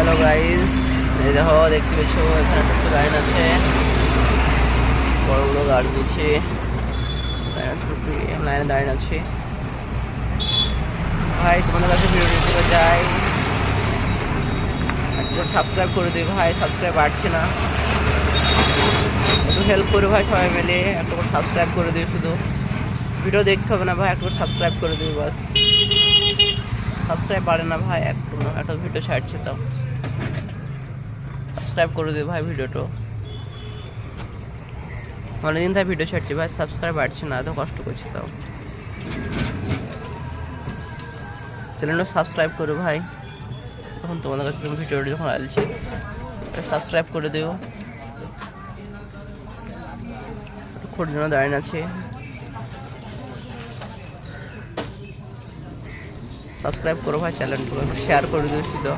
Hello guys, এই দেখো দেখতে পেয়েছো এখানে একটা লাইন আছে, বড় বড় গাড়ি দিচ্ছে, লাইনে দাঁড়িয়ে আছে। ভাই তোমাদের কাছে ভিডিও দিতে যাই, একটু সাবস্ক্রাইব করে দিই ভাই, সাবস্ক্রাইব বাড়ছে না, একটু হেল্প করে ভাই সবাই মিলে, একটু করে সাবস্ক্রাইব করে দিই। শুধু ভিডিও দেখতে হবে না ভাই, একটু সাবস্ক্রাইব করে দিই বাস। সাবস্ক্রাইব বাড়ে না ভাই, একটা ভিডিও ছাড়ছে তো সাবস্ক্রাইব করে দিই ভাই। ভিডিওটা অনেকদিন তাই ভিডিও ছাড়ছি ভাই, সাবস্ক্রাইব বাড়ছে না, এত কষ্ট করছি তাও। চ্যানেলটা সাবস্ক্রাইব করো ভাই, তখন তোমাদের কাছে ভিডিওটা যখন আসছে সাবস্ক্রাইব করে দিও। খোঁড় জন্য দাঁড়িয়ে আছে, সাবস্ক্রাইব করো ভাই, চ্যানেলটা শেয়ার করে দিও শুধু।